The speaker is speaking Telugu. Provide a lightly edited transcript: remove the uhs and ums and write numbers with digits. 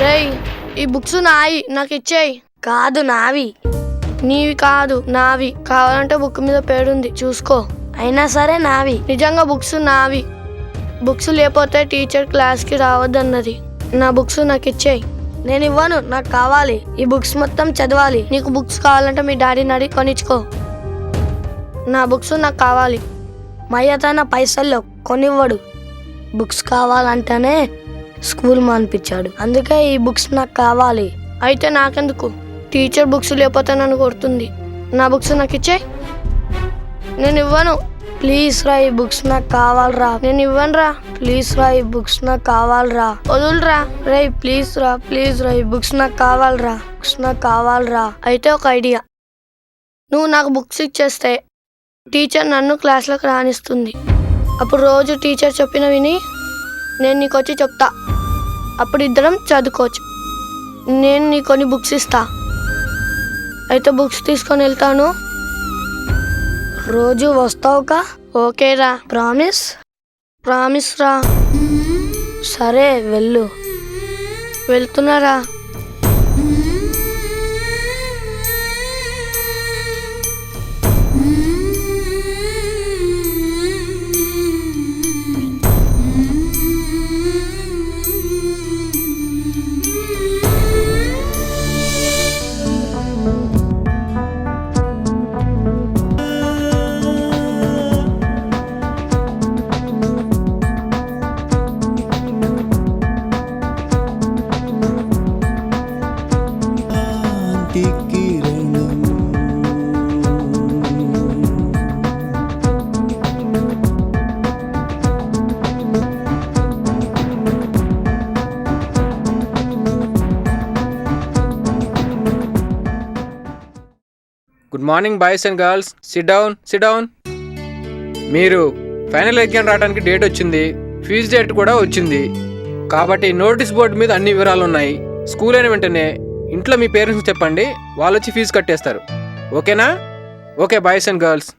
రేయ్, ఈ బుక్స్ నాయి, నాకు ఇచ్చేయి. కాదు నావి. నీవి కాదు, నావి. కావాలంటే బుక్ మీద పేరుంది, చూసుకో. అయినా సరే నావి. నిజంగా బుక్స్ నావి. బుక్స్ లేకపోతే టీచర్ క్లాస్కి రావద్దన్నది. నా బుక్స్ నాకు ఇచ్చేయి. నేను ఇవ్వను, నాకు కావాలి. ఈ బుక్స్ మొత్తం చదవాలి. నీకు బుక్స్ కావాలంటే మీ డాడీని అడిగి కొనిచ్చుకో. నా బుక్స్ నాకు కావాలి. మయ్యతన పైసల్లో కొనివ్వడు. Books కావాలంటేనే school మానిపించాడు. అందుకే ఈ బుక్స్ నాకు కావాలి. అయితే నాకెందుకు? టీచర్ బుక్స్ లేకపోతే నన్ను కొడుతుంది. నా బుక్స్ నాకు ఇచ్చేయి. నేను ఇవ్వను. ప్లీజ్ రా, ఈ బుక్స్ నాకు కావాలరా. నేను ఇవ్వను రా. ప్లీజ్ రా, ఈ బుక్స్ నాకు కావాలరా. వదులురా. రే ప్లీజ్ రా, ప్లీజ్ రా, ఈ బుక్స్ నాకు కావాలరా. బుక్స్ నాకు కావాలరా. అయితే ఒక ఐడియా. నువ్వు నాకు బుక్స్ ఇచ్చేస్తే టీచర్ నన్ను క్లాస్లోకి రానిస్తుంది. అప్పుడు రోజు టీచర్ చెప్పిన విని నేను నీకు వచ్చి చెప్తా. అప్పుడు ఇద్దరం చదువుకోవచ్చు. నేను నీకు కొన్ని బుక్స్ ఇస్తా. అయితే బుక్స్ తీసుకొని వెళ్తాను. రోజు వస్తావుకా? ఓకేరా. ప్రామిస్? ప్రామిస్ రా. సరే వెళ్ళు. వెళ్తున్నారా? Good morning boys and girls. SIT down, SIT down. మీరు ఫైనల్ ఎగ్జామ్ రావడానికి డేట్ వచ్చింది, ఫీజు డేట్ కూడా వచ్చింది. కాబట్టి నోటీస్ బోర్డు మీద అన్ని వివరాలు ఉన్నాయి. స్కూల్ అయిన వెంటనే ఇంట్లో మీ పేరెంట్స్కి చెప్పండి, వాళ్ళు వచ్చి ఫీజు కట్టేస్తారు. ఓకేనా? Okay boys and girls.